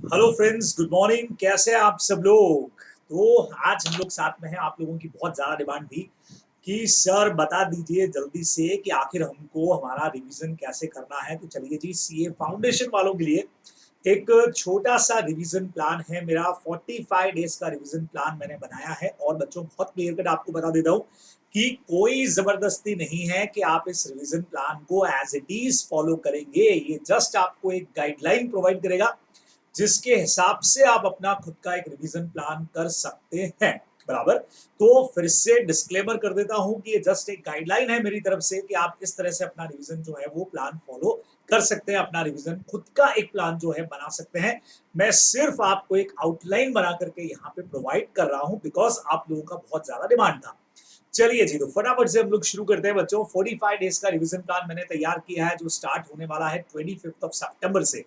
Hello friends, good morning. कैसे हैं आप सब लोग? तो आज हम लोग साथ में हैं। आप लोगों की बहुत ज़्यादा डिमांड थी कि सर बता दीजिए जल्दी से कि आखिर हमको हमारा रिवीजन कैसे करना है। तो चलिए जी, सीए फाउंडेशन वालों के लिए एक छोटा सा रिवीजन प्लान है मेरा। 45 डेज का रिवीजन प्लान मैंने बनाया है। और बच्चों, बहुत क्लियर कट आपको बता देता हूँ कि कोई जबरदस्ती नहीं है कि आप इस रिवीजन प्लान को एज इट इज फॉलो करेंगे। ये जस्ट आपको एक गाइडलाइन प्रोवाइड करेगा जिसके हिसाब से आप अपना खुद का एक रिवीजन प्लान कर सकते हैं। बराबर। तो फिर से डिस्क्लेमर कर देता हूं कि ये जस्ट एक गाइडलाइन है मेरी तरफ से कि आप इस तरह से अपना रिवीजन जो है वो प्लान फॉलो कर सकते हैं। अपना रिवीजन खुद का एक प्लान जो है बना सकते हैं। मैं सिर्फ आपको एक आउटलाइन बना करके यहाँ पे प्रोवाइड कर रहा हूं बिकॉज आप लोगों का बहुत ज्यादा डिमांड था। चलिए जी, तो फटाफट से हम लोग शुरू करते हैं बच्चों। 45 डेज का रिवीजन प्लान मैंने तैयार किया है जो स्टार्ट होने वाला है 25 सितंबर से।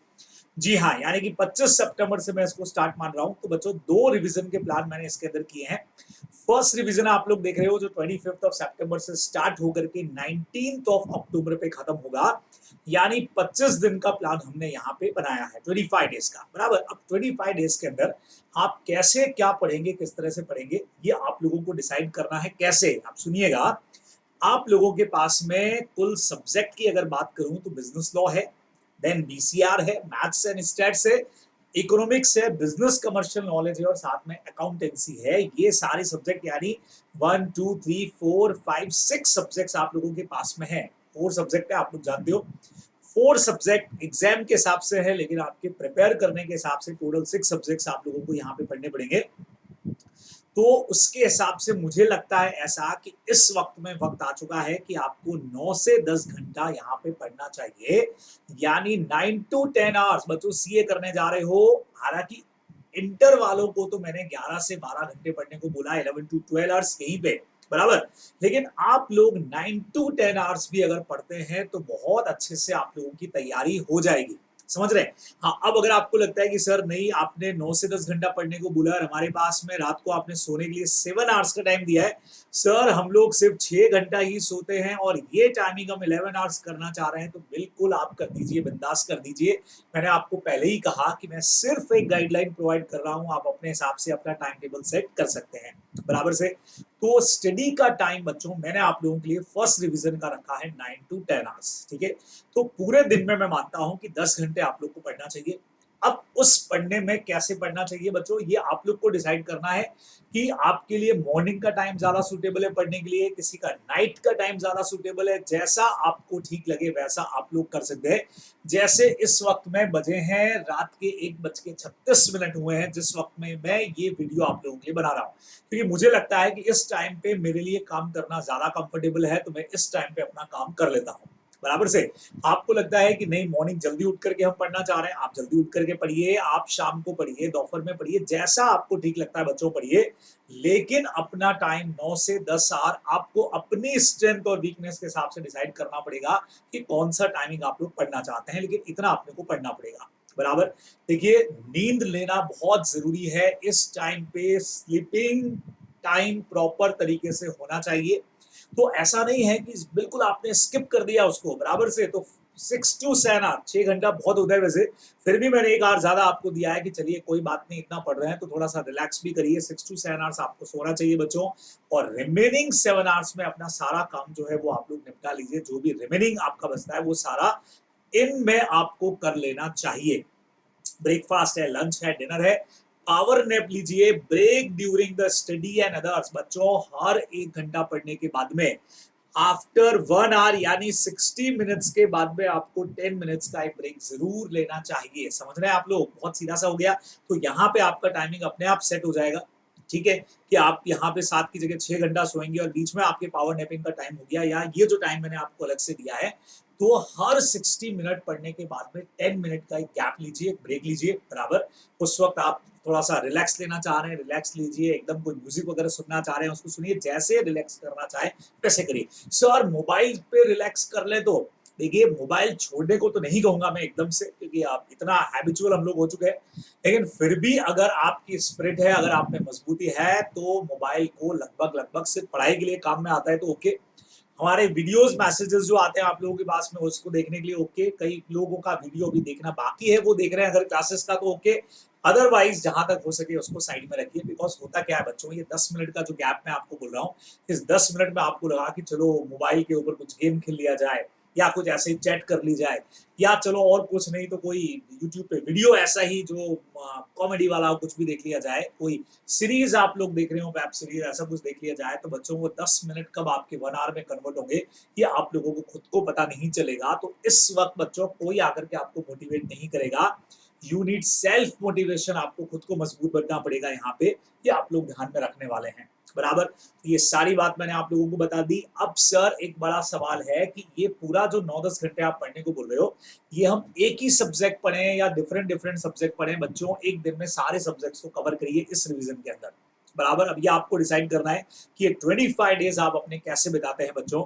जी हाँ, यानी कि 25 सितंबर से मैं इसको स्टार्ट मान रहा हूं। तो बच्चों, दो रिवीजन के प्लान मैंने इसके अंदर किए हैं। फर्स्ट रिवीजन आप लोग देख रहे हो जो 25 सितंबर से स्टार्ट होकर के 19 अक्टूबर पे खत्म होगा। यानी 25 दिन का प्लान हमने यहाँ पे बनाया है 25 डेज का। बराबर। अब 25 डेज के अंदर आप कैसे क्या पढ़ेंगे, किस तरह से पढ़ेंगे, ये आप लोगों को डिसाइड करना है। कैसे, आप सुनिएगा। आप लोगों के पास में कुल सब्जेक्ट की अगर बात करूं तो बिजनेस लॉ है, देन बीसीआर है, मैथ्स एंड स्टैट्स है, इकोनॉमिक्स है, बिजनेस कमर्शियल नॉलेज है और साथ में अकाउंटेंसी है। ये सारे सब्जेक्ट यानी 1 2 3 4 5 6 सब्जेक्ट्स आप लोगों के पास में है। 4 सब्जेक्ट है, आप लोग जानते हो। 4 सब्जेक्ट एग्जाम के हिसाब से है, लेकिन आपके प्रिपेयर करने के हिसाब से टोटल 6 सब्जेक्ट्स आप लोगों को यहाँ पे पढ़ने पड़ेंगे। तो उसके हिसाब से मुझे लगता है ऐसा कि इस वक्त में वक्त आ चुका है कि आपको 9 से 10 घंटा यहाँ पे पढ़ना चाहिए। यानी 9 to 10 आवर्स बच्चों सीए करने जा रहे हो। हालांकि इंटर वालों को तो मैंने 11 से 12 घंटे पढ़ने को बोला, 11 to 12 आवर्स यहीं पे। बराबर। लेकिन आप लोग 9 to 10 आवर्स भी अगर पढ़ते हैं तो बहुत अच्छे से आप लोगों की तैयारी हो जाएगी। समझ रहे हैं? हाँ, अब अगर आपको लगता है कि सर नहीं, आपने 9 से 10 घंटा पढ़ने को बोला और हमारे पास में रात को आपने सोने के लिए 7 आवर्स का टाइम दिया है। सर हम लोग सिर्फ 6 घंटा ही सोते हैं और ये टाइमिंग हम 11 आवर्स करना चाह रहे हैं, तो बिल्कुल आप कर दीजिए, बिंदास कर दीजिए। मैंने आपको पहले ही कहा कि मैं सिर्फ एक गाइडलाइन प्रोवाइड कर रहा हूँ, आप अपने हिसाब से अपना टाइम टेबल सेट कर सकते हैं। बराबर से। तो स्टडी का टाइम बच्चों मैंने आप लोगों के लिए फर्स्ट रिवीजन का रखा है 9 to 10 आवर्स। ठीक है। तो पूरे दिन में मैं मानता हूं कि 10 घंटे आप लोग को पढ़ना चाहिए। अब उस पढ़ने में कैसे पढ़ना चाहिए बच्चों, ये आप लोग को डिसाइड करना है कि आपके लिए मॉर्निंग का टाइम ज्यादा सूटेबल है पढ़ने के लिए, किसी का नाइट का टाइम ज्यादा सूटेबल है। जैसा आपको ठीक लगे वैसा आप लोग कर सकते हैं। जैसे इस वक्त में बजे हैं रात के 1:36 हुए हैं जिस वक्त में मैं ये वीडियो आप लोगों के लिए बना रहा हूँ, क्योंकि मुझे लगता है कि इस टाइम पे मेरे लिए काम करना ज्यादा कंफर्टेबल है, तो मैं इस टाइम पे अपना काम कर लेता हूँ। बराबर से। आपको लगता है कि नहीं, मॉर्निंग जल्दी उठ करके हम पढ़ना चाह रहे हैं, आप जल्दी उठ करके पढ़िए, आप शाम को पढ़िए, दोपहर में पढ़िए, जैसा आपको ठीक लगता है बच्चों पढ़िए। लेकिन अपना टाइम 9 से 10 आवर आपको अपनी स्ट्रेंथ और वीकनेस के हिसाब से डिसाइड करना पड़ेगा कि कौन सा टाइमिंग आप लोग पढ़ना चाहते हैं, लेकिन इतना अपने को पढ़ना पड़ेगा। बराबर। देखिए, नींद लेना बहुत जरूरी है इस टाइम पे। स्लीपिंग टाइम प्रॉपर तरीके से होना चाहिए। तो ऐसा नहीं है कि बिल्कुल आपने स्किप कर दिया उसको। बराबर से। तो 6 to 7 आवर, 6 घंटा बहुत होता है वैसे। फिर भी मैंने 1 आवर ज्यादा आपको दिया है कि चलिए कोई बात नहीं, इतना पढ़ रहे हैं तो थोड़ा सा रिलैक्स भी करिए। 6 to 7 आवर्स आपको सोना चाहिए बच्चों। और रिमेनिंग 7 आवर्स में अपना सारा काम जो है वो आप लोग निपटा लीजिए। जो भी रिमेनिंग आपका बचता है वो सारा इनमें आपको कर लेना चाहिए। ब्रेकफास्ट है, लंच है, डिनर है, पावर नैप लीजिए, break during the study and others. बच्चों, हर 1 घंटा पढ़ने के बाद में आफ्टर 1 आवर यानी 60 मिनट्स के बाद में आपको 10 मिनट्स का एक ब्रेक जरूर लेना चाहिए। समझ रहे हैं आप लोग? बहुत सीधा सा हो गया। तो यहाँ पे आपका टाइमिंग अपने आप सेट हो जाएगा। ठीक है। कि आप यहाँ पे 7 की जगह 6 घंटा सोएंगे और बीच में आपके पावर नैपिंग का टाइम हो गया, या ये जो टाइम मैंने आपको अलग से दिया है। तो हर 60 मिनट पढ़ने के बाद में 10 मिनट का एक गैप लीजिए, ब्रेक लीजिए। बराबर। उस वक्त आप थोड़ा सा रिलैक्स लेना चाह रहे हैं, रिलैक्स लीजिए। एकदम कोई म्यूजिक वगैरह सुनना चाह रहे हैं, उसको सुनिए। जैसे रिलैक्स करना चाहे वैसे करिए। सर मोबाइल पे रिलैक्स कर ले तो देखिए, मोबाइल छोड़ने को तो नहीं कहूंगा मैं एकदम से, क्योंकि आप इतना हैबिचुअल हम लोग हो चुके हैं। लेकिन फिर भी अगर आपकी स्पिरिट है, अगर आप में मजबूती है, तो मोबाइल को लगभग लगभग सिर्फ पढ़ाई के लिए काम में आता है तो ओके। हमारे वीडियोस मैसेजेस जो आते हैं आप लोगों के पास में उसको देखने के लिए ओके। कई लोगों का वीडियो भी देखना बाकी है, वो देख रहे हैं अगर क्लासेस का तो ओके। अदरवाइज जहां तक हो सके उसको साइड में रखिए, बिकॉज होता क्या है बच्चों, ये 10 मिनट का जो गैप मैं आपको बोल रहा हूँ, इस 10 मिनट में आपको लगा कि चलो मोबाइल के ऊपर कुछ गेम खेल लिया जाए या कुछ ऐसे चैट कर ली जाए, या चलो और कुछ नहीं तो कोई यूट्यूब पे वीडियो ऐसा ही जो कॉमेडी वाला हो कुछ भी देख लिया जाए, कोई सीरीज आप लोग देख रहे हो वेब सीरीज ऐसा कुछ देख लिया जाए, तो बच्चों वो 10 मिनट कब आपके 1 आवर में कन्वर्ट होंगे ये आप लोगों को खुद को पता नहीं चलेगा। तो इस वक्त बच्चों कोई आकर के आपको मोटिवेट नहीं करेगा, यू नीड सेल्फ मोटिवेशन, आपको खुद को मजबूत बनना पड़ेगा यहाँ पे, ये आप लोग ध्यान में रखने वाले हैं। बराबर, ये सारी बात मैंने आप लोगों को बता दी। अब सर एक बड़ा सवाल है कि ये पूरा जो 9-10 घंटे आप पढ़ने को बोल रहे हो, ये हम एक ही सब्जेक्ट पढ़ें या डिफरेंट डिफरेंट सब्जेक्ट पढ़ें? बच्चों एक दिन में सारे सब्जेक्ट्स को कवर करिए इस रिवीजन के अंदर। बराबर, अब ये आपको डिसाइड करना है कि ये 25 डेज आप अपने कैसे बिताते हैं बच्चों।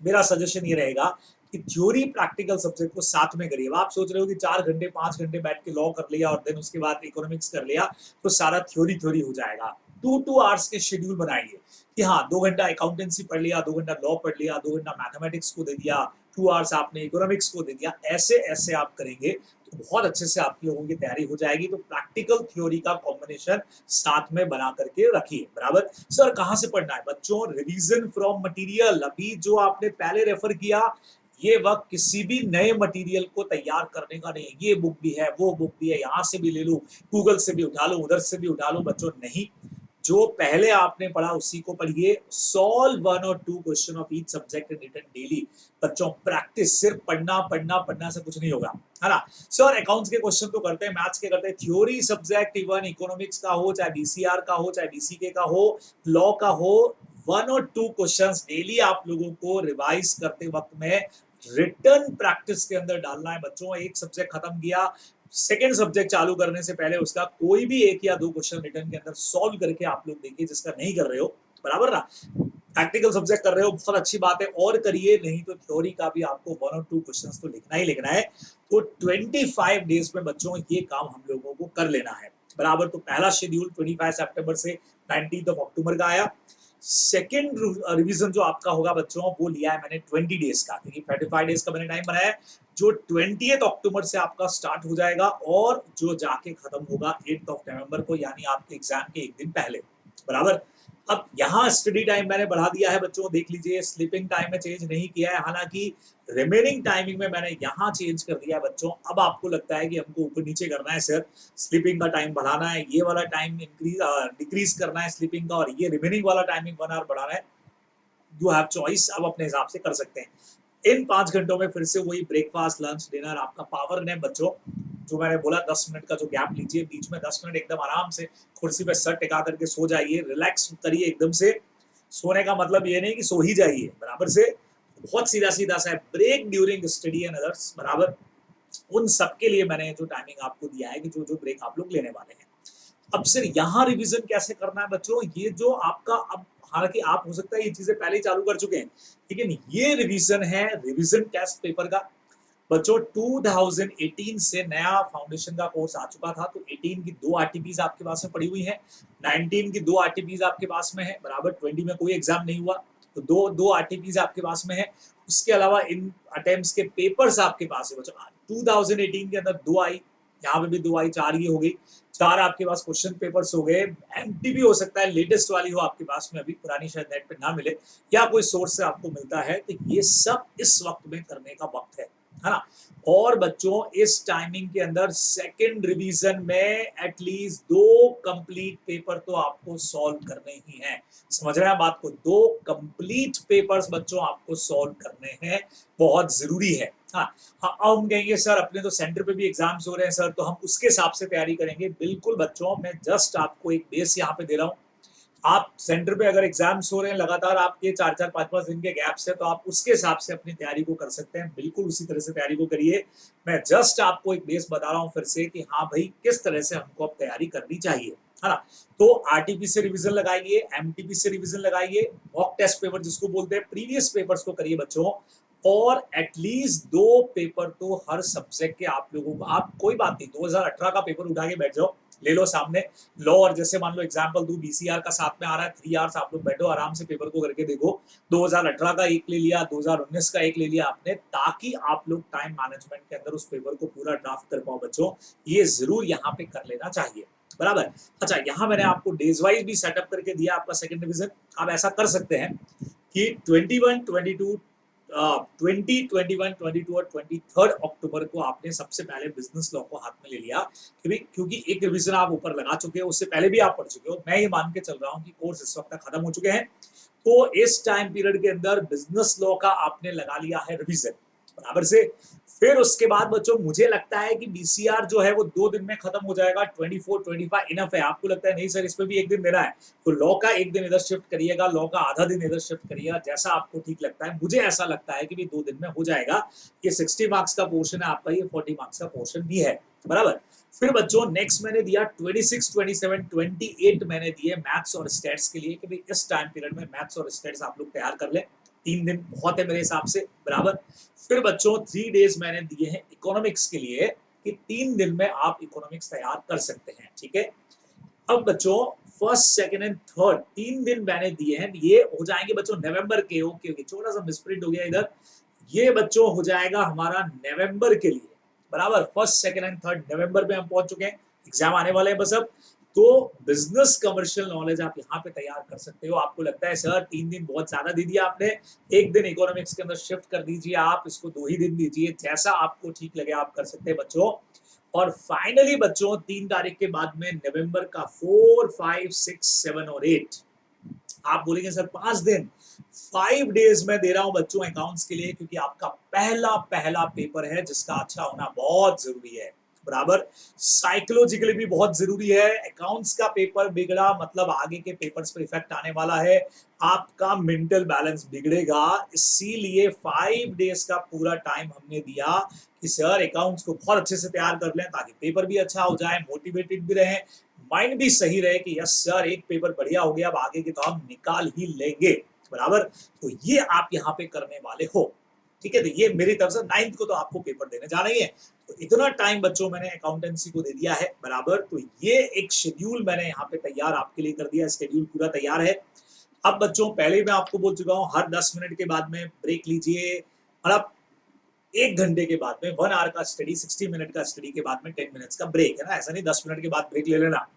मेरा सजेशन ये रहेगा कि थ्योरी प्रैक्टिकल सब्जेक्ट को साथ में करिए। आप सोच रहे हो कि 4 घंटे 5 घंटे बैठ के लॉ कर लिया और देन उसके बाद इकोनॉमिक्स कर लिया तो सारा थ्योरी थ्योरी हो जाएगा। 2 आवर्स के शेड्यूल बनाइए कि हाँ 2 घंटा अकाउंटेंसी पढ़ लिया, 2 घंटा लॉ पढ़ लिया, 2 घंटा मैथमेटिक्स को दे दिया, 2 आवर्स आपने इकोनॉमिक्स को दे दिया। ऐसे ऐसे आप करेंगे तो बहुत अच्छे से आप लोगों की तैयारी हो जाएगी। तो प्रैक्टिकल थ्योरी का कॉम्बिनेशन साथ में बना करके रखिए। बराबर, सर कहाँ से पढ़ना है बच्चों? रिवीजन फ्रॉम मटेरियल, अभी जो आपने पहले रेफर किया, ये वक्त किसी भी नए मटेरियल को तैयार करने का नहीं है। ये बुक भी है, वो बुक भी है, यहाँ से भी ले लो, गूगल से भी उठा लो, उधर से भी उठा लो। बच्चों नहीं, जो पहले आपने पढ़ा उसी को पढ़िए। सॉल्व 1 और 2 question of each subject in written daily. बच्चों प्रैक्टिस, सिर्फ पढ़ना पढ़ना पढ़ना से कुछ नहीं होगा, है ना। सर अकाउंट्स के क्वेश्चन तो करते हैं, मैथ्स के करते हैं, थ्योरी सब्जेक्ट इवन इकोनॉमिक्स का हो, चाहे बीसीआर का हो, चाहे बीसीके का हो, लॉ का हो, 1 और 2 क्वेश्चंस डेली आप लोगों को रिवाइज करते वक्त में रिटर्न प्रैक्टिस के अंदर डालना है बच्चों। एक सब्जेक्ट खत्म किया, सेकेंड सब्जेक्ट चालू करने से पहले उसका कोई भी 1 या 2 क्वेश्चन रिटर्न के अंदर सॉल्व करके आप लोग देखिए, जिसका नहीं कर रहे हो। बराबर ना, प्रैक्टिकल सब्जेक्ट कर रहे हो बहुत अच्छी बात है और करिए, नहीं तो थ्योरी का भी आपको 1 और 2 क्वेश्चन तो लिखना ही लिखना है। तो 25 डेज में बच्चों ये काम हम लोगों को कर लेना है। बराबर, तो पहला शेड्यूल 25 सितंबर से 19 अक्टूबर का आया। सेकेंड रिवीजन जो आपका होगा बच्चों वो लिया है मैंने 20 डेज का, क्योंकि 35 डेज का मैंने टाइम बनाया है, जो 20 अक्टूबर से आपका स्टार्ट हो जाएगा और जो जाके खत्म होगा 8 नवंबर को, यानी आपके एग्जाम के एक दिन पहले। बराबर, अब यहाँ स्टडी टाइम मैंने बढ़ा दिया है बच्चों, देख लीजिए, स्लीपिंग टाइम में चेंज नहीं किया है, हालांकि रिमेनिंग टाइमिंग में मैंने यहाँ चेंज कर दिया है बच्चों। अब आपको लगता है कि हमको ऊपर नीचे करना है सर, स्लीपिंग का टाइम बढ़ाना है, ये वाला टाइम इंक्रीज डिक्रीज करना है स्लीपिंग का, और ये रिमेनिंग वाला टाइमिंग 1 आवर बढ़ाना है, यू हैव चॉइस, अब अपने हिसाब से कर सकते हैं। इन 5 घंटों में फिर से वही ब्रेकफास्ट लंच डिनर, आपका पावर नैप बच्चों, जो मैंने बोला 10 मिनट का जो गैप लीजिए, बीच में 10 मिनट एकदम आराम से कुर्सी पे सर टिका करके सो जाइए, रिलैक्स करिए एकदम से। सोने का मतलब ये नहीं कि सो ही जाइए, बराबर से बहुत सीधा सीधा सा है, break during study and others. बराबर, उन सबके लिए मैंने जो टाइमिंग आपको दिया है कि जो जो ब्रेक आप लोग लेने वाले हैं। अब सिर यहाँ रिवीजन कैसे करना है बच्चों, ये जो आपका, अब हालांकि आप हो सकता है ये चीजें पहले ही चालू कर चुके हैं, लेकिन ये रिवीजन है रिवीजन टेस्ट पेपर का बच्चों। 2018 से नया फाउंडेशन का कोर्स आ चुका था, तो 18 की 2 आरटीपीज आपके पास में पड़ी हुई है, 19 की 2 आरटीपीज आपके पास में है। बराबर, 20 में कोई एग्जाम नहीं हुआ तो दो आरटीपीज आपके पास में है। उसके अलावा इन अटेम्प्ट्स के पेपर्स आपके पास है बच्चों। 2018 के अंदर 2 आई, यहाँ पे भी 2 आई, 4 ये हो गई, 4 आपके पास क्वेश्चन पेपर्स हो गए। एमटीबी हो सकता है लेटेस्ट वाली हो आपके पास में, अभी पुरानी शायद नेट पे ना मिले या कोई सोर्स से आपको मिलता है, तो ये सब इस वक्त में करने का वक्त है ना। और बच्चों इस टाइमिंग के अंदर सेकंड रिवीजन में एटलीस्ट 2 कंप्लीट पेपर तो आपको सॉल्व करने ही हैं। समझ रहे हैं बात को, 2 कंप्लीट पेपर्स बच्चों आपको सॉल्व करने हैं, बहुत जरूरी है। हाँ, हम कहेंगे सर अपने तो सेंटर पे भी एग्जाम्स हो रहे हैं सर, तो हम उसके हिसाब से तैयारी करेंगे। बिल्कुल बच्चों, मैं जस्ट आपको एक बेस यहाँ पे दे रहा हूँ। आप सेंटर पे अगर एग्जाम्स हो रहे हैं लगातार, आपके 4-4 5-5 दिन के गैप से, तो आप उसके हिसाब से अपनी तैयारी को कर सकते हैं। बिल्कुल उसी तरह से तैयारी को करिए। मैं जस्ट आपको एक बेस बता रहा हूँ फिर से कि हाँ भाई किस तरह से हमको अब तैयारी करनी चाहिए, है ना। तो आरटीपी से रिवीजन लगाइए, एमटीपी से रिवीजन लगाइए, मॉक टेस्ट पेपर जिसको बोलते हैं, प्रीवियस पेपर्स को करिए बच्चों। और एटलीस्ट 2 पेपर तो हर सब्जेक्ट के आप लोगों को, आप कोई बात नहीं 2018 का पेपर उठा के बैठ जाओ, ले लो सामने लॉ, और जैसे मान लो एग्जांपल दूं बीसीआर का साथ में आ रहा है 3 आवर्स, आप लोग बैठो आराम से पेपर को करके देखो, 2018 का एक ले लिया, 2019 का एक ले लिया आपने, ताकि आप लोग टाइम मैनेजमेंट के अंदर उस पेपर को पूरा ड्राफ्ट कर पाओ बच्चों, ये जरूर यहाँ पे कर लेना चाहिए, बराबर। अच्छा, यहाँ मैंने आपको डेज वाइज भी सेटअप करके दिया आपका सेकंड डिवीजन। आप ऐसा कर सकते हैं कि 21, 22, 20, 21, 22 और 23 अक्टूबर को आपने सबसे पहले बिजनेस लॉ को हाथ में ले लिया, क्योंकि एक रिवीजन आप ऊपर लगा चुके हो, उससे पहले भी आप पढ़ चुके हो, मैं ये मान के चल रहा हूँ कि कोर्स इस वक्त तक खत्म हो चुके हैं, तो इस टाइम पीरियड के अंदर बिजनेस लॉ का आपने लगा लिया है रिवीजन बराबर से। फिर उसके बाद बच्चों मुझे लगता है कि बीसीआर जो है वो 2 दिन में खत्म हो जाएगा, 24, 25 इनफ है। आपको लगता है नहीं सर इसमें भी एक दिन देना है, तो लॉ का एक दिन इधर शिफ्ट करिएगा, लॉ का आधा दिन इधर शिफ्ट करिएगा, जैसा आपको ठीक लगता है। मुझे ऐसा लगता है कि भी 2 दिन में हो जाएगा। ये 60 मार्क्स का पोर्शन है आपका, ये 40 मार्क्स का पोर्शन भी है, बराबर। फिर बच्चों नेक्स्ट मैंने दिया 26, 27, 28 मैंने दिए मैथ्स और स्टेट्स के लिए, कि भाई इस टाइम पीरियड में मैथ्स और स्टेट्स आप लोग तैयार कर लें, 3 दिन बहुत है मेरे हिसाब से, बराबर। फिर बच्चों 3 डेज मैंने दिए हैं इकोनॉमिक्स के लिए, कि 3 दिन में आप इकोनॉमिक्स तैयार कर सकते हैं, ठीक है। अब बच्चों फर्स्ट, सेकंड एंड थर्ड 3 दिन मैंने दिए हैं, ये हो जाएंगे बच्चों नवंबर के। ओके ओके, छोटा सा मिसप्रिंट हो गया इधर, ये बच्चों हो जाएगा हमारा नवंबर के लिए, बराबर। फर्स्ट, सेकंड एंड थर्ड नवंबर में हम पहुंच चुके हैं, एग्जाम आने वाले हैं बस अब। तो बिजनेस कमर्शियल नॉलेज आप यहाँ पे तैयार कर सकते हो। आपको लगता है सर 3 दिन बहुत ज्यादा दे दिया आपने, एक दिन इकोनॉमिक्स के अंदर शिफ्ट कर दीजिए, आप इसको 2 ही दिन दीजिए, जैसा आपको ठीक लगे आप कर सकते हैं बच्चों। और फाइनली बच्चों 3 तारीख के बाद में नवंबर का 4, 5, 6, 7 और 8, आप बोलेंगे सर 5 दिन, 5 डेज में दे रहा हूं बच्चों अकाउंट्स के लिए, क्योंकि आपका पहला पहला पेपर है जिसका अच्छा होना बहुत जरूरी है, बराबर। साइकोलॉजिकली भी बहुत जरूरी है। अकाउंट्स का पेपर बिगड़ा मतलब आगे के पेपर्स पर इफेक्ट आने वाला है, आपका मेंटल बैलेंस बिगड़ेगा। इसीलिए 5 डेज का पूरा टाइम हमने दिया कि सर अकाउंट्स को बहुत अच्छे से तैयार कर लें, ताकि पेपर भी अच्छा हो जाए, मोटिवेटेड भी रहे, माइंड भी सही रहे कि यस सर एक पेपर बढ़िया हो गया, अब आगे के तो हम निकाल ही लेंगे, बराबर। तो ये आप यहाँ पे करने वाले हो, ठीक है। तो ये मेरी तरफ से 9th को तो आपको पेपर देने जाना ही है, तो इतना टाइम बच्चों मैंने अकाउंटेंसी को दे दिया है, बराबर। तो ये एक शेड्यूल मैंने यहाँ पे तैयार आपके लिए कर दिया, शेड्यूल पूरा तैयार है। अब बच्चों पहले मैं आपको बोल चुका हूँ हर 10 मिनट के बाद में ब्रेक लीजिए, मतलब 1 घंटे के बाद में 1 आवर का स्टडी, 60 मिनट का स्टडी के बाद में 10 मिनट्स का ब्रेक है ना, ऐसा नहीं 10 मिनट के बाद ब्रेक ले लेना।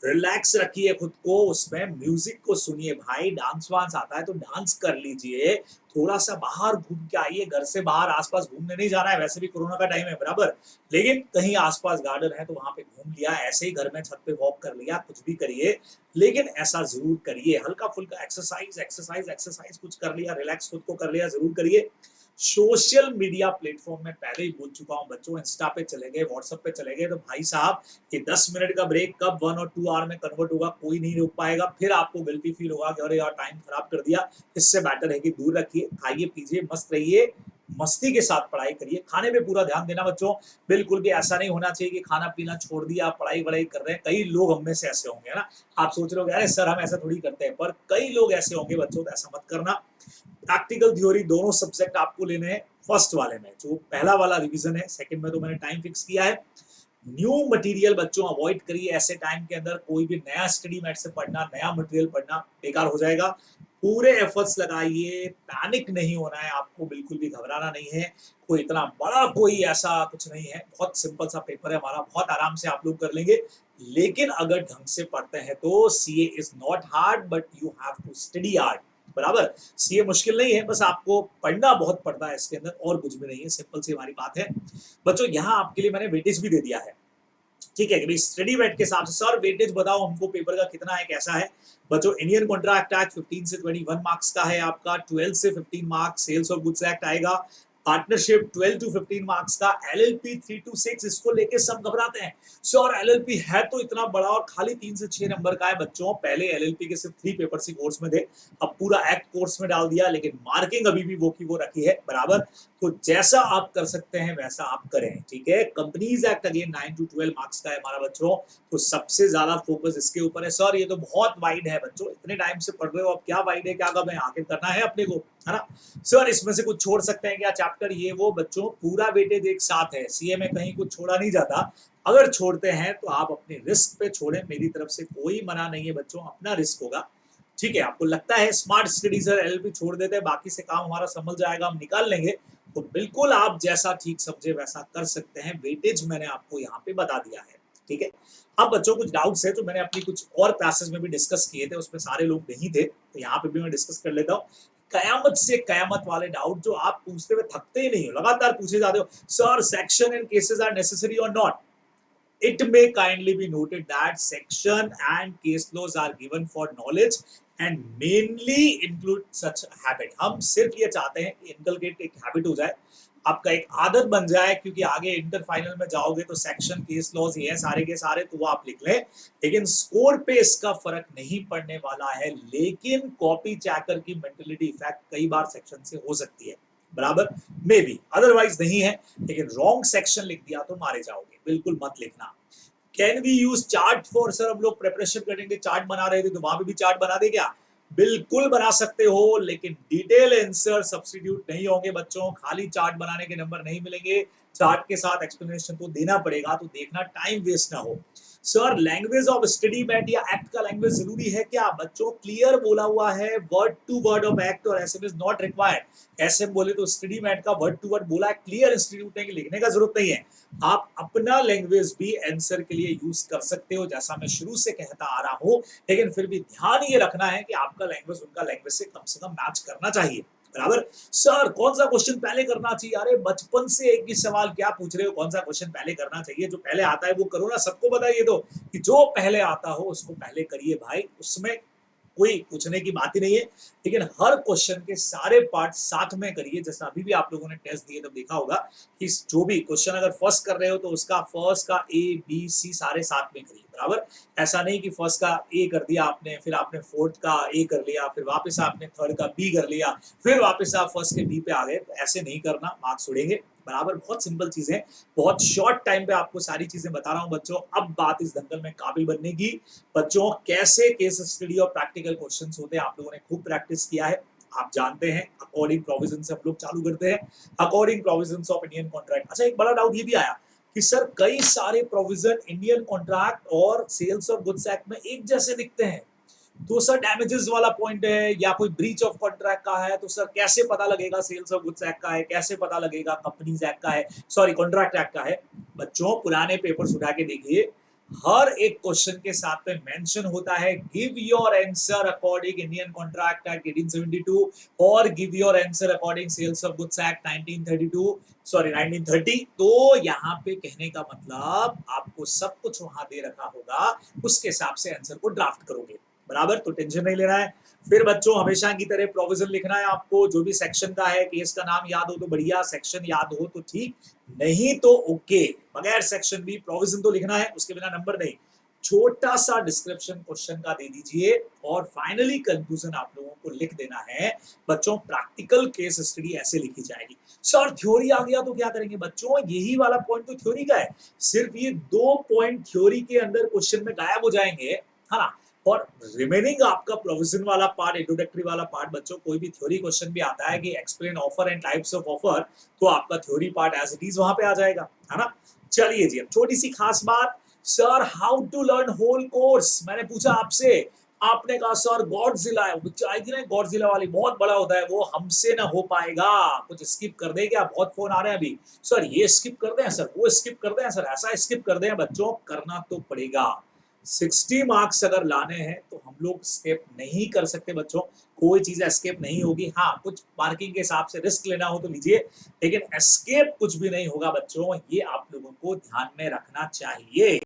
रिलैक्स रखिए खुद को, उसमें म्यूजिक को सुनिए भाई, डांस वांस आता है तो डांस कर लीजिए, थोड़ा सा बाहर घूम के आइए, घर से बाहर आसपास घूमने नहीं जाना है, वैसे भी कोरोना का टाइम है, बराबर। लेकिन कहीं आसपास गार्डन है तो वहां पे घूम लिया, ऐसे ही घर में छत पे वॉक कर लिया, कुछ भी करिए, लेकिन ऐसा जरूर करिए। हल्का फुल्का एक्सरसाइज एक्सरसाइज एक्सरसाइज कुछ कर लिया, रिलैक्स खुद को कर लिया, जरूर करिए। सोशल मीडिया प्लेटफॉर्म में पहले ही बोल चुका हूं बच्चों, इंस्टा पे चले गए, व्हाट्सएप पे चले गए, तो भाई साहब ये 10 मिनट का ब्रेक कब 1 और 2 आवर में कन्वर्ट होगा कोई नहीं रोक पाएगा। फिर आपको गिल्टी फील होगा कि अरे यार टाइम खराब कर दिया। इससे बेटर है कि दूर रखिए, खाइए पीजिए, मस्त रहिए, मस्ती के साथ पढ़ाई करिए, खाने पे पूरा ध्यान देना बच्चों। बिल्कुल भी ऐसा नहीं होना चाहिए कि खाना पीना छोड़ दिया आप पढ़ाई वढ़ाई कर रहे हैं। कई लोग हम में से ऐसे होंगे ना, आप सोच रहे हो अरे सर हम ऐसा थोड़ी करते हैं, पर कई लोग ऐसे होंगे बच्चों, तो ऐसा मत करना। प्रैक्टिकल थ्योरी दोनों सब्जेक्ट आपको लेने हैं। फर्स्ट वाले में जो पहला वाला रिवीजन है, सेकंड में तो मैंने टाइम फिक्स किया है। न्यू मटेरियल बच्चों अवॉइड करिए, ऐसे टाइम के अंदर कोई भी नया स्टडी मैट से पढ़ना, नया मटेरियल पढ़ना बेकार हो जाएगा। पूरे एफर्ट्स लगाइए, पैनिक नहीं होना है आपको, बिल्कुल भी घबराना नहीं है। कोई इतना बड़ा कोई ऐसा कुछ नहीं है, बहुत सिंपल सा पेपर है हमारा, बहुत आराम से आप लोग कर लेंगे। लेकिन अगर ढंग से पढ़ते हैं तो CA is not hard but you have to study hard, बराबर। सीए मुश्किल नहीं है, बस आपको पढ़ना बहुत पड़ता है इसके अंदर, और कुछ भी नहीं है, सिंपल सी हमारी बात है बच्चों। यहाँ आपके लिए मैंने वेटेज भी दे दिया है, ठीक है कि भाई स्टडी वेट के हिसाब से सर वेटेज बताओ हमको पेपर का कितना है कैसा है। बच्चों इंडियन कॉन्ट्रैक्ट एक्ट 15 से 21 मार्क्स का है आपका, 12 से 15 मार्क्स सेल्स और गुड्स एक्ट आएगा, पार्टनरशिप 12 to 15 मार्क्स का, एलएलपी 3 to 6, इसको लेके सब घबराते हैं सर एलएलपी है तो इतना बड़ा और खाली 3 से 6 नंबर का है। बच्चों पहले एलएलपी के सिर्फ 3 पेपर सी कोर्स में थे, अब पूरा एक्ट कोर्स में डाल दिया, लेकिन मार्किंग अभी भी वो की वो रखी है, बराबर। तो जैसा आप कर सकते हैं वैसा आप करें, ठीक है। Companies act again 9 to 12 marks का है हमारा बच्चों, तो सबसे ज्यादा फोकस इसके ऊपर है। सर ये तो बहुत वाइड है बच्चों, इतने टाइम से पढ़ रहे हो, अब क्या वाइड है क्या कम है, आखिर करना है अपने को, है ना। सर इसमें से कुछ छोड़ सकते हैं क्या चैप्टर, ये वो बच्चों पूरा वेटेज एक साथ है, सीए में कहीं कुछ छोड़ा नहीं जाता। अगर छोड़ते हैं तो आप अपने रिस्क पे छोड़ें, मेरी तरफ से कोई मना नहीं है बच्चों, अपना रिस्क होगा। ठीक है, आपको लगता है स्मार्ट स्टडी सर एलएलबी छोड़ देते हैं बाकी से काम हमारा संभल जाएगा, हम निकाल लेंगे, तो बिल्कुल आप जैसा ठीक समझे वैसा कर सकते हैं। वेटेज मैंने आपको यहाँ पे बता दिया है। ठीक है, अब बच्चों कुछ डाउट्स है तो मैंने अपनी कुछ और क्लासेस में भी डिस्कस किए थे, उसमें सारे लोग नहीं थे, तो यहाँ पे भी मैं डिस्कस कर लेता हूँ। कयामत से कयामत वाले डाउट जो आप पूछते हुए थकते ही नहीं हो, लगातार पूछे जाते हो, sir section and cases are necessary or not. It may kindly be noted that section and case laws are given for knowledge and mainly include such habit। हम सिर्फ ये चाहते हैं कि इनकलकेट एक हैबिट हो जाए, आपका एक आदत बन जाए, क्योंकि आगे इंटर फाइनल में जाओगे तो सेक्शन केस लॉज ये सारे के सारे तो वो आप लिख लें, लेकिन स्कोर पे इसका फर्क नहीं पड़ने वाला है। लेकिन कॉपी चैकर की मेंटलिटी इफेक्ट कई बार सेक्शन से हो सकती है, बराबर, मे बी, अदरवाइज नहीं है। लेकिन रॉन्ग सेक्शन लिख दिया तो मारे जाओगे, बिल्कुल मत लिखना। Can we use chart for, sir हम लोग प्रिपरेशन करेंगे, चार्ट बना रहे थे तो वहां पे भी चार्ट बना दे क्या? बिल्कुल बना सकते हो, लेकिन डिटेल आंसर सब्स्टिट्यूट नहीं होंगे बच्चों, खाली चार्ट बनाने के नंबर नहीं मिलेंगे, चार्ट के साथ एक्सप्लेनेशन तो देना पड़ेगा, तो देखना टाइम वेस्ट ना हो। Sir language of study mat या एक्ट का लैंग्वेज जरूरी है क्या? बच्चों क्लियर बोला हुआ है, word to word of act और एसएमएस नॉट रिक्वायर्ड। ऐसे बोले तो स्टडी मैट का वर्ड टू वर्ड बोला है, क्लियर इंस्टीट्यूट है कि लिखने का जरूरत नहीं है। आप अपना लैंग्वेज भी आंसर के लिए यूज कर सकते हो, जैसा मैं शुरू से कहता आ रहा हूं, लेकिन फिर भी ध्यान ये रखना है कि आपका लैंग्वेज उनका लैंग्वेज से कम मैच करना चाहिए, बराबर। सर कौन सा क्वेश्चन पहले करना चाहिए? अरे बचपन से एक ही सवाल क्या पूछ रहे हो, कौन सा क्वेश्चन पहले करना चाहिए? जो पहले आता है वो करो ना, सबको बताइए तो कि जो पहले आता हो उसको पहले करिए भाई, उसमें कोई पूछने की बात ही नहीं है। लेकिन हर क्वेश्चन के सारे पार्ट साथ में करिए, जैसा अभी भी आप लोगों ने टेस्ट दिए तब देखा होगा कि जो भी क्वेश्चन अगर फर्स्ट कर रहे हो तो उसका फर्स्ट का ए बी सी सारे साथ में करिए, बराबर। ऐसा नहीं कि फर्स्ट का ए कर दिया आपने, फिर आपने फोर्थ का ए कर लिया, फिर वापस आपने थर्ड का बी कर लिया, फिर वापस आप फर्स्ट के बी पे आ गए, तो ऐसे नहीं करना, मार्क्स उड़ेंगे, बराबर। बहुत सिंपल चीजें, बहुत शॉर्ट टाइम पे आपको सारी चीजें बता रहा हूं बच्चों। अब बात इस दंगल में काबिल बनने की, बच्चों कैसे केस स्टडी और प्रैक्टिकल क्वेश्चंस होते हैं आप लोगों ने खूब प्रैक्टिस किया है, आप जानते हैं। अकॉर्डिंग प्रोविजन से हम लोग चालू करते हैं, according provisions of Indian contract. अच्छा एक बड़ा डाउट ये भी आया कि सर कई सारे प्रोविजन इंडियन कॉन्ट्रैक्ट और सेल्स ऑफ गुड्स एक्ट में एक जैसे दिखते हैं, तो सर डैमेजेस वाला पॉइंट है या कोई ब्रीच ऑफ कॉन्ट्रैक्ट का है, तो सर कैसे पता लगेगा सेल्स ऑफ गुड्स एक्ट का है, कैसे पता लगेगा कंपनीज एक्ट का है, सॉरी कॉन्ट्रैक्ट एक्ट का है? बच्चों पुराने पेपर्स उठा के देखिए, हर एक क्वेश्चन के साथ में मेंशन होता है give your answer according Indian contract act 1872 और give your answer according sales of goods act 1932, sorry 1930। तो यहाँ पे कहने का मतलब आपको सब कुछ वहां दे रखा होगा, उसके हिसाब से आंसर को ड्राफ्ट करोगे, बराबर। तो टेंशन नहीं लेना है। फिर बच्चों हमेशा की तरह प्रोविजन लिखना है आपको, जो भी सेक्शन का है, केस का नाम याद हो तो बढ़िया, सेक्शन याद हो तो ठीक, नहीं तो ओके, बगैर सेक्शन भी प्रोविजन तो लिखना है, उसके बिना नंबर नहीं। छोटा सा डिस्क्रिप्शन क्वेश्चन का दे दीजिए और फाइनली कंक्लूजन आप लोगों को लिख देना है। बच्चों प्रैक्टिकल केस स्टडी ऐसे लिखी जाएगी। सर थ्योरी आ गया तो क्या करेंगे? बच्चों यही वाला पॉइंट तो थ्योरी का है, सिर्फ ये 2 पॉइंट थ्योरी के अंदर क्वेश्चन में गायब हो जाएंगे, है ना। और रिमेनिंग आपका प्रोविजन वाला पार्ट, इंट्रोडक्टरी वाला पार्ट, बच्चों कोई भी थ्योरी क्वेश्चन भी आता है कि explain offer and types of offer, तो आपका theory part as it is वहां पे आ जाएगा, है ना। चलिए जी, अब छोटी सी खास बात, sir how to learn whole course, मैंने पूछा आपसे, आपने कहा सर गॉडजिला है, आई थी ना गॉडजिला वाली, बहुत बड़ा होता है वो, हमसे ना हो पाएगा, कुछ स्किप कर दे क्या? बहुत फोन आ रहे हैं अभी, सर ये स्किप कर दें, सर वो स्किप कर दें, सर ऐसा स्किप कर दें। बच्चों करना तो पड़ेगा, 60 मार्क्स अगर लाने हैं तो हम लोग स्केप नहीं कर सकते बच्चों, कोई चीज एस्केप नहीं होगी। हाँ कुछ मार्किंग के हिसाब से रिस्क लेना हो तो लीजिए, लेकिन एस्केप कुछ भी नहीं होगा बच्चों, ये आप लोगों को ध्यान में रखना चाहिए,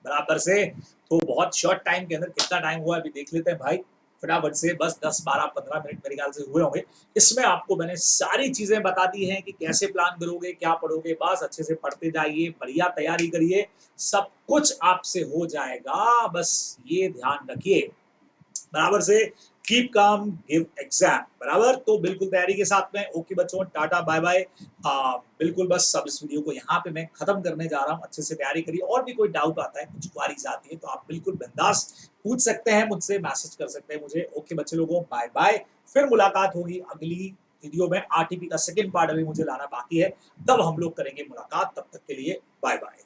बराबर से। तो बहुत शॉर्ट टाइम के अंदर, कितना टाइम हुआ अभी देख लेते हैं भाई फटाफट से, बस 10-12-15 मिनट मेरे ख्याल से हुए होंगे। इसमें आपको मैंने सारी चीजें बता दी हैं कि कैसे प्लान करोगे, क्या पढ़ोगे, बस अच्छे से पढ़ते जाइए, बढ़िया तैयारी करिए, सब कुछ आपसे हो जाएगा, बस ये ध्यान रखिए, बराबर से। कीप काम गिव एग्जाम, बराबर। तो बिल्कुल तैयारी के साथ में, ओके बच्चों, टाटा बाय बाय। बिल्कुल बस सब इस वीडियो को यहाँ पे मैं खत्म करने जा रहा हूँ, अच्छे से तैयारी करिए। और भी कोई डाउट आता है, कुछ क्वारीज आती है, तो आप बिल्कुल बिंदास पूछ सकते हैं मुझसे, मैसेज कर सकते हैं मुझे। ओके बच्चे लोगों, बाय बाय। फिर मुलाकात होगी अगली वीडियो में। आरटीपी का सेकंड पार्ट अभी मुझे लाना बाकी है, तब हम लोग करेंगे मुलाकात। तब तक के लिए बाय बाय।